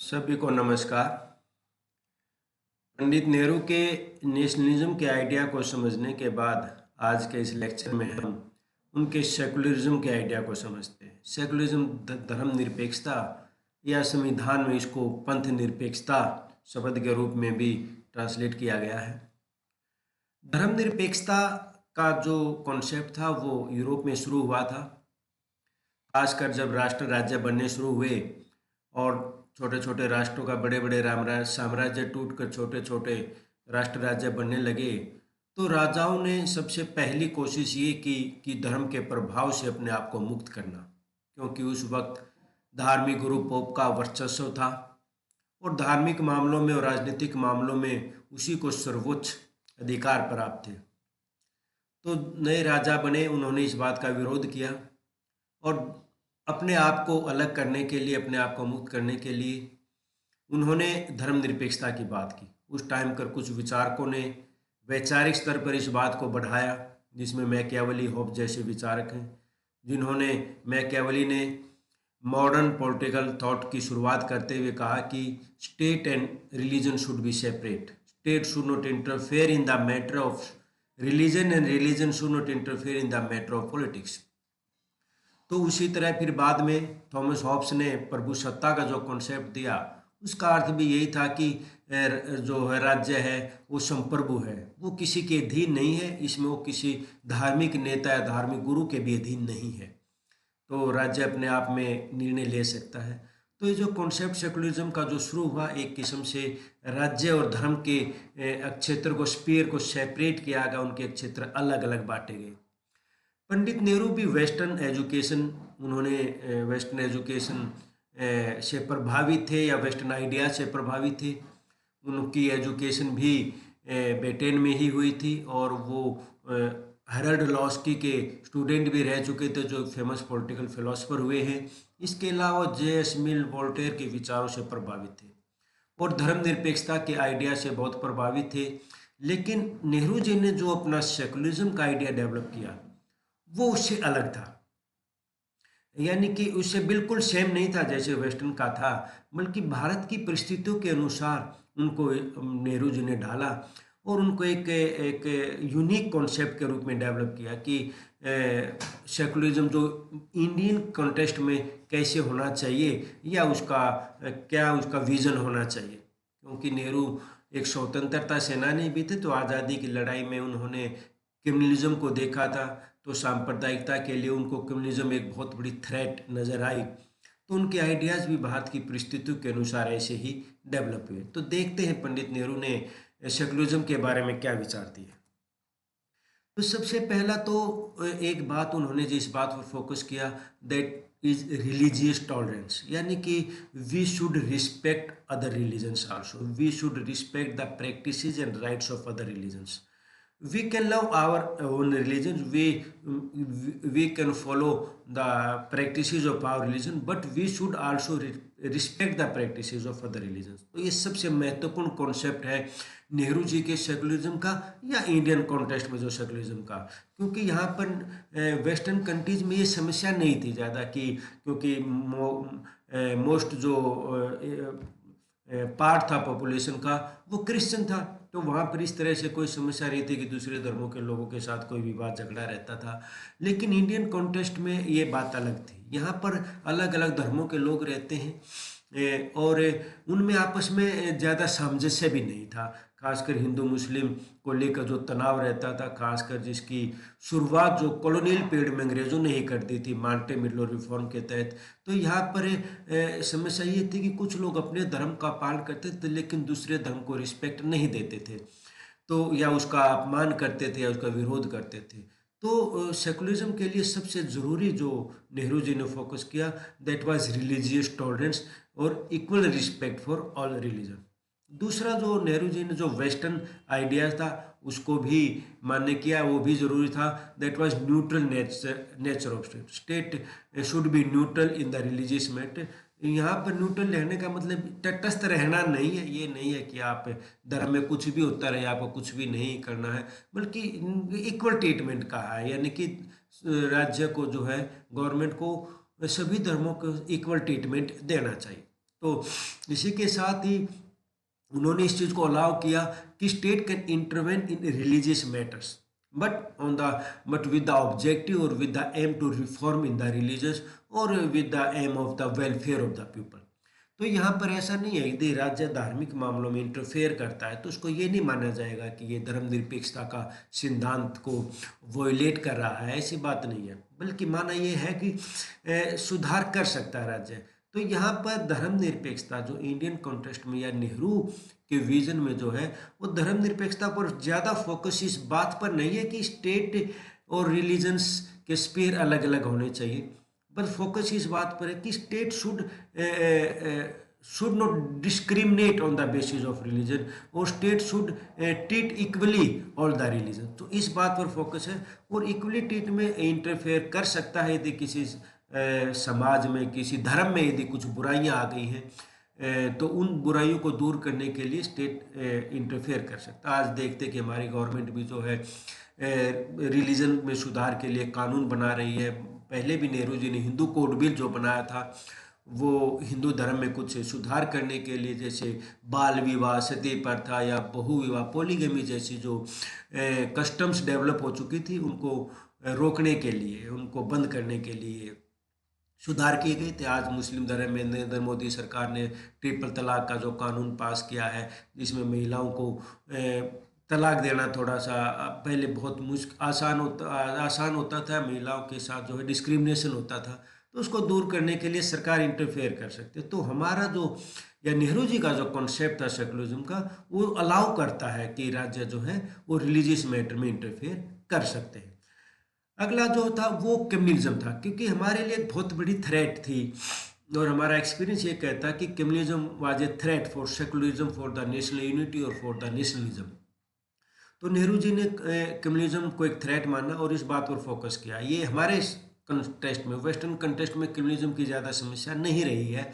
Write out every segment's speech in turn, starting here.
सभी को नमस्कार। पंडित नेहरू के नेशनलिज्म के आइडिया को समझने के बाद आज के इस लेक्चर में हम उनके सेकुलरिज्म के आइडिया को समझते हैं। सेकुलरिज्म धर्मनिरपेक्षता या संविधान में इसको पंथ निरपेक्षता शब्द के रूप में भी ट्रांसलेट किया गया है। धर्मनिरपेक्षता का जो कॉन्सेप्ट था वो यूरोप में शुरू हुआ था, खासकर जब राष्ट्र राज्य बनने शुरू हुए और छोटे छोटे राष्ट्रों का बड़े बड़े साम्राज्य टूटकर छोटे छोटे राष्ट्र राज्य बनने लगे, तो राजाओं ने सबसे पहली कोशिश ये की कि धर्म के प्रभाव से अपने आप को मुक्त करना, क्योंकि उस वक्त धार्मिक गुरु पोप का वर्चस्व था और धार्मिक मामलों में और राजनीतिक मामलों में उसी को सर्वोच्च अधिकार प्राप्त थे। तो नए राजा बने, उन्होंने इस बात का विरोध किया और अपने आप को अलग करने के लिए, अपने आप को मुक्त करने के लिए उन्होंने धर्मनिरपेक्षता की बात की। उस टाइम पर कुछ विचारकों ने वैचारिक स्तर पर इस बात को बढ़ाया, जिसमें मैकियावेली, होब्स जैसे विचारक हैं, जिन्होंने मैकियावेली ने मॉडर्न पॉलिटिकल थॉट की शुरुआत करते हुए कहा कि state and religion should be separate, state should not interfere in the matter of religion and religion should not interfere in the matter of politics. तो उसी तरह फिर बाद में थॉमस हॉब्स ने प्रभु सत्ता का जो कॉन्सेप्ट दिया, उसका अर्थ भी यही था कि जो है राज्य है वो संप्रभु है, वो किसी के अधीन नहीं है, इसमें वो किसी धार्मिक नेता या धार्मिक गुरु के भी अधीन नहीं है, तो राज्य अपने आप में निर्णय ले सकता है। तो ये जो कॉन्सेप्ट सेकुलरिज्म का जो शुरू हुआ, एक किस्म से राज्य और धर्म के क्षेत्र को, स्पीयर को सेपरेट किया गया, उनके क्षेत्र अलग अलग बांटे गए। पंडित नेहरू भी वेस्टर्न एजुकेशन, उन्होंने वेस्टर्न एजुकेशन से प्रभावित थे या वेस्टर्न आइडिया से प्रभावित थे। उनकी एजुकेशन भी ब्रिटेन में ही हुई थी और वो हेरल्ड लॉस्की के स्टूडेंट भी रह चुके थे, जो फेमस पॉलिटिकल फिलोसफर हुए हैं। इसके अलावा जे.एस. मिल, वोल्टेयर के विचारों से प्रभावित थे और धर्मनिरपेक्षता के आइडिया से बहुत प्रभावित थे। लेकिन नेहरू जी ने जो अपना सेकुलरिज्म का आइडिया डेवलप किया वो उससे अलग था, यानी कि उससे बिल्कुल सेम नहीं था जैसे वेस्टर्न का था, बल्कि भारत की परिस्थितियों के अनुसार उनको नेहरू जी ने ढाला और उनको एक यूनिक कॉन्सेप्ट के रूप में डेवलप किया कि सेकुलरिज्म जो इंडियन कॉन्टेक्स्ट में कैसे होना चाहिए या उसका क्या उसका विजन होना चाहिए। क्योंकि नेहरू एक स्वतंत्रता सेनानी भी थे, तो आज़ादी की लड़ाई में उन्होंने कम्युनलिज्म को देखा था, तो सांप्रदायिकता के लिए उनको कम्युनलिज्म एक बहुत बड़ी थ्रेट नज़र आई, तो उनके आइडियाज़ भी भारत की परिस्थितियों के अनुसार ऐसे ही डेवलप हुए। तो देखते हैं पंडित नेहरू ने सेकुलरिज्म के बारे में क्या विचार दिए। तो सबसे पहला तो एक बात उन्होंने जिस बात पर फोकस किया, दैट इज रिलीजियस टॉलरेंस, यानी कि we should respect other religions also, we should respect the practices and rites of other religions. We can love our own religion, we can follow the practices of our religion, but we should also respect the practices of other religions। तो ये सबसे महत्वपूर्ण concept है नेहरू जी के secularism का या Indian context में जो सेकुलरिज्म का, क्योंकि यहाँ पर वेस्टर्न कंट्रीज में ये समस्या नहीं थी ज़्यादा कि क्योंकि मोस्ट जो पार्ट था पॉपुलेशन का वो क्रिश्चियन था, तो वहाँ पर इस तरह से कोई समस्या नहीं थी कि दूसरे धर्मों के लोगों के साथ कोई विवाद झगड़ा रहता था। लेकिन इंडियन कॉन्टेक्स्ट में ये बात अलग थी, यहाँ पर अलग अलग धर्मों के लोग रहते हैं और उनमें आपस में ज़्यादा सामंजस्य भी नहीं था, खासकर हिंदू मुस्लिम को लेकर जो तनाव रहता था, खासकर जिसकी शुरुआत जो कॉलोनियल पीरियड में अंग्रेज़ों ने ही कर दी थी मांटेमिलो रिफॉर्म के तहत। तो यहाँ पर समस्या ये थी कि कुछ लोग अपने धर्म का पालन करते थे लेकिन दूसरे धर्म को रिस्पेक्ट नहीं देते थे, तो या उसका अपमान करते थे या उसका विरोध करते थे। तो सेकुलरिज्म के लिए सबसे ज़रूरी जो नेहरू जी ने फोकस किया, दैट वाज रिलीजियस टॉलरेंस और equal respect for all religion. दूसरा जो नेहरू जी ने जो वेस्टर्न आइडियाज़ था उसको भी मान्य किया, वो भी ज़रूरी था, that was neutral nature of state, state should be neutral in the religious matter. यहाँ पर न्यूट्रल रहने का मतलब तटस्थ रहना नहीं है, ये नहीं है कि आप धर्म में कुछ भी होता रहे, आपको कुछ भी नहीं करना है, बल्कि इक्वल ट्रीटमेंट कहा है, यानी कि राज्य को जो है गवर्नमेंट को सभी धर्मों को इक्वल ट्रीटमेंट देना चाहिए। तो इसी के साथ ही उन्होंने इस चीज़ को अलाउ किया कि state can intervene in religious matters, but on the but with the objective और with the aim to reform in the religious और with the aim of the welfare of the people. तो यहाँ पर ऐसा नहीं है यदि राज्य धार्मिक मामलों में इंटरफेयर करता है तो उसको ये नहीं माना जाएगा कि ये धर्मनिरपेक्षता का सिद्धांत को वोलेट कर रहा है, ऐसी बात नहीं है, बल्कि माना ये है कि सुधार कर सकता है राज्य। तो यहाँ पर धर्मनिरपेक्षता जो इंडियन कॉन्टेक्स्ट में या नेहरू के विजन में जो है वो धर्मनिरपेक्षता पर ज़्यादा फोकस इस बात पर नहीं है कि स्टेट और रिलीजन्स के स्पेयर अलग अलग होने चाहिए, बस फोकस इस बात पर है कि state should not discriminate on the basis of religion और state should treat equally all the religion. तो इस बात पर फोकस है और इक्वली ट्रीट में इंटरफेयर कर सकता है यदि किसी समाज में किसी धर्म में यदि कुछ बुराइयां आ गई हैं तो उन बुराइयों को दूर करने के लिए स्टेट इंटरफेयर कर सकता है। आज देखते कि हमारी गवर्नमेंट भी जो है रिलीजन में सुधार के लिए कानून बना रही है। पहले भी नेहरू जी ने हिंदू कोड बिल जो बनाया था वो हिंदू धर्म में कुछ सुधार करने के लिए, जैसे बाल विवाह, सती प्रथा या बहु विवाह, पॉलीगमी जैसी जो कस्टम्स डेवलप हो चुकी थी उनको रोकने के लिए, उनको बंद करने के लिए सुधार किए गए थे। आज मुस्लिम धर्म में नरेंद्र मोदी सरकार ने ट्रिपल तलाक का जो कानून पास किया है जिसमें महिलाओं को तलाक देना थोड़ा सा पहले बहुत आसान होता था, महिलाओं के साथ जो है डिस्क्रिमिनेशन होता था, तो उसको दूर करने के लिए सरकार इंटरफेयर कर सकते। तो हमारा जो या नेहरू जी का जो कॉन्सेप्ट था सेकुलरिज्म का वो अलाउ करता है कि राज्य जो है वो रिलीजियस मैटर में इंटरफेयर कर सकते हैं। अगला जो था वो कम्युनलिज्म था, क्योंकि हमारे लिए एक बहुत बड़ी थ्रेट थी और हमारा एक्सपीरियंस ये कहता कि communalism was a threat for secularism, for the national unity और फॉर द नेशनलिज्म। तो नेहरू जी ने कम्युनलिज्म को एक थ्रेट माना और इस बात पर फोकस किया। ये हमारे कंटेस्ट में, वेस्टर्न कंटेस्ट में कम्युनलिज्म की ज़्यादा समस्या नहीं रही है,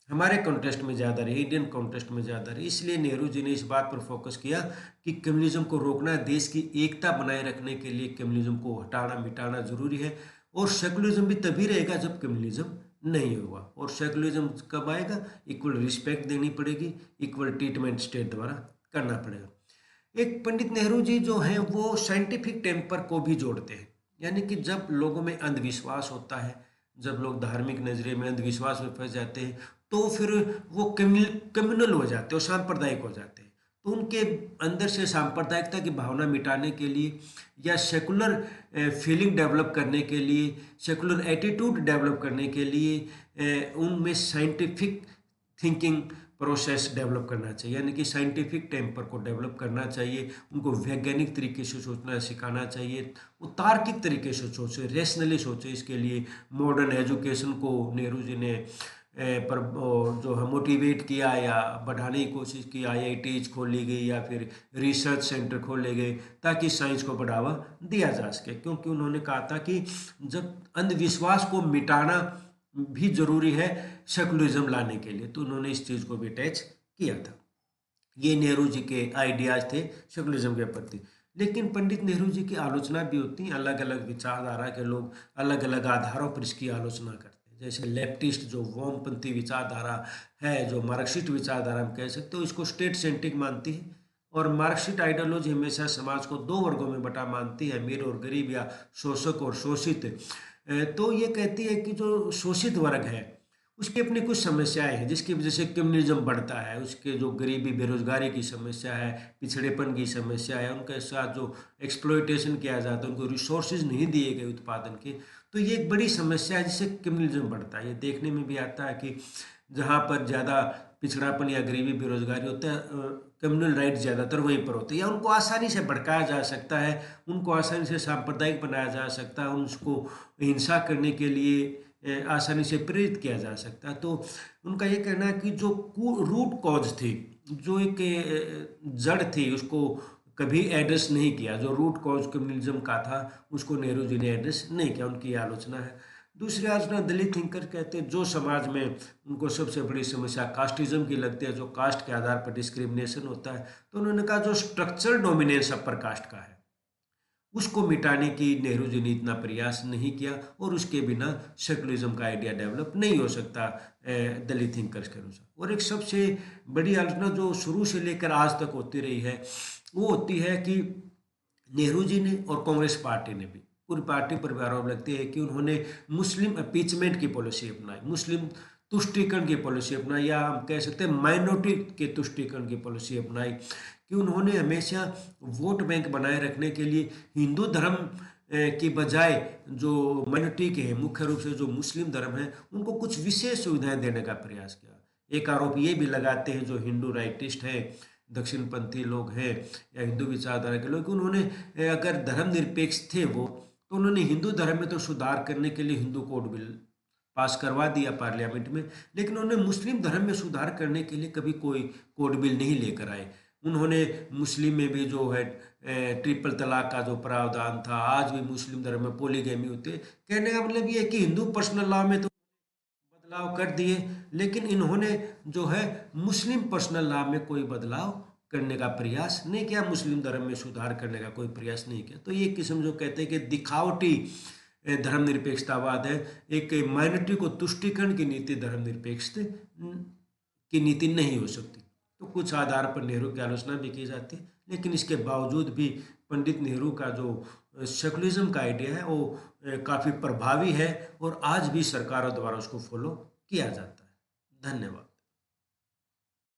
हमारे कॉन्टेस्ट में ज़्यादा रही, इंडियन कॉन्टेस्ट में ज़्यादा रही। इसलिए नेहरू जी ने इस बात पर फोकस किया कि कम्युनलिज्म को रोकना, देश की एकता बनाए रखने के लिए कम्युनलिज्म को हटाना मिटाना जरूरी है। और सेकुलरिज्म भी तभी रहेगा जब कम्युनलिज्म नहीं होगा। और सेकुलरिज्म कब आएगा? इक्वल रिस्पेक्ट देनी पड़ेगी, इक्वल ट्रीटमेंट स्टेट द्वारा करना पड़ेगा। एक पंडित नेहरू जी जो हैं वो साइंटिफिक टेम्पर को भी जोड़ते हैं, यानी कि जब लोगों में अंधविश्वास होता है, जब लोग धार्मिक नजरिए में अंधविश्वास में फंस जाते हैं तो फिर वो कम्युनल हो जाते हैं और सांप्रदायिक हो जाते हैं। तो उनके अंदर से सांप्रदायिकता की भावना मिटाने के लिए या सेकुलर फीलिंग डेवलप करने के लिए, सेकुलर एटीट्यूड डेवलप करने के लिए उनमें साइंटिफिक थिंकिंग प्रोसेस डेवलप करना चाहिए, यानी कि साइंटिफिक टेम्पर को डेवलप करना चाहिए। उनको वैज्ञानिक तरीके से सोचना सिखाना चाहिए, वो तार्किक तरीके से सोचे, रेशनली सोचे। इसके लिए मॉडर्न एजुकेशन को नेहरू जी ने पर जो है मोटिवेट किया या बढ़ाने की कोशिश की। आईआईटीज खोली गई या फिर रिसर्च सेंटर खोले गए ताकि साइंस को बढ़ावा दिया जा सके, क्योंकि उन्होंने कहा था कि जब अंधविश्वास को मिटाना भी जरूरी है सेकुलरिज्म लाने के लिए, तो उन्होंने इस चीज़ को भी अटैच किया था। ये नेहरू जी के आइडियाज थे सेकुलरिज्म के प्रति। लेकिन पंडित नेहरू जी की आलोचना भी होती है, अलग अलग विचारधारा के लोग अलग अलग आधारों पर इसकी आलोचना करते हैं। जैसे लेफ्टिस्ट जो वामपंथी विचारधारा है, जो मार्क्सिस्ट विचारधारा हम कह सकते हो, इसको स्टेट सेंट्रिक मानती है। और मार्क्सिस्ट आइडियोलॉजी हमेशा समाज को दो वर्गों में बटा मानती है, अमीर और गरीब या शोषक और शोषित। तो ये कहती है कि जो शोषित वर्ग है उसकी अपनी कुछ समस्याएं हैं जिसकी वजह से कम्युनलिज्म बढ़ता है। उसके जो गरीबी बेरोजगारी की समस्या है, पिछड़ेपन की समस्या है, उनके साथ जो एक्सप्लॉयटेशन किया जाता है, उनको रिसोर्सेज नहीं दिए गए उत्पादन के, तो ये एक बड़ी समस्या है जिससे कम्युनलिज्म बढ़ता है। ये देखने में भी आता है कि जहाँ पर ज़्यादा पिछड़ापन या गरीबी बेरोजगारी होता है, कम्युनल राइट ज़्यादातर वहीं पर होते हैं, या उनको आसानी से भड़काया जा सकता है, उनको आसानी से सांप्रदायिक बनाया जा सकता है, उनको हिंसा करने के लिए आसानी से प्रेरित किया जा सकता है। तो उनका ये कहना है कि जो रूट कॉज थी, जो एक जड़ थी, उसको कभी एड्रेस नहीं किया। जो रूट कॉज कम्युनलिज्म का था उसको नेहरू जी ने एड्रेस नहीं किया, उनकी आलोचना है। दूसरी आलोचना दलित थिंकर कहते हैं, जो समाज में उनको सबसे बड़ी समस्या कास्टिज्म की लगती है, जो कास्ट के आधार पर डिस्क्रिमिनेशन होता है। तो उन्होंने कहा जो स्ट्रक्चरल डोमिनेंस अपर कास्ट का है उसको मिटाने की नेहरू जी ने इतना प्रयास नहीं किया, और उसके बिना सेकुलरिज्म का आइडिया डेवलप नहीं हो सकता दलित थिंकर्स के अनुसार। और एक सबसे बड़ी आलोचना जो शुरू से लेकर आज तक होती रही है, वो होती है कि नेहरू जी ने और कांग्रेस पार्टी ने भी, पूरी पार्टी पर आरोप लगती है कि उन्होंने मुस्लिम अपीचमेंट की पॉलिसी अपनाई, मुस्लिम तुष्टीकरण की पॉलिसी अपनाई, या हम कह सकते हैं माइनॉरिटी के तुष्टीकरण की पॉलिसी अपनाई, कि उन्होंने हमेशा वोट बैंक बनाए रखने के लिए हिंदू धर्म की बजाय जो माइनॉरिटी के हैं, मुख्य रूप से जो मुस्लिम धर्म है, उनको कुछ विशेष सुविधाएं देने का प्रयास किया। एक आरोप ये भी लगाते हैं जो हिंदू राइटिस्ट हैं, दक्षिणपंथी लोग हैं, या हिंदू विचारधारा के लोग, उन्होंने अगर धर्मनिरपेक्ष थे वो, तो उन्होंने हिंदू धर्म में तो सुधार करने के लिए हिंदू कोड बिल पास करवा दिया पार्लियामेंट में, लेकिन उन्होंने मुस्लिम धर्म में सुधार करने के लिए कभी कोई कोड बिल नहीं लेकर आए। उन्होंने मुस्लिम में भी जो है ट्रिपल तलाक का जो प्रावधान था, आज भी मुस्लिम धर्म में पोलीगैमी होते, कहने का मतलब ये है कि हिंदू पर्सनल लॉ में तो बदलाव कर दिए, लेकिन इन्होंने जो है मुस्लिम पर्सनल लॉ में कोई बदलाव करने का प्रयास नहीं किया, मुस्लिम धर्म में सुधार करने का कोई प्रयास नहीं किया। तो ये किस्म जो कहते हैं कि दिखावटी धर्मनिरपेक्षतावाद है, एक माइनॉरिटी को तुष्टीकरण की नीति धर्मनिरपेक्ष की नीति नहीं हो सकती। तो कुछ आधार पर नेहरू की आलोचना भी की जाती है, लेकिन इसके बावजूद भी पंडित नेहरू का जो सेकुलरिज्म का आइडिया है वो काफ़ी प्रभावी है, और आज भी सरकारों द्वारा उसको फॉलो किया जाता है। धन्यवाद।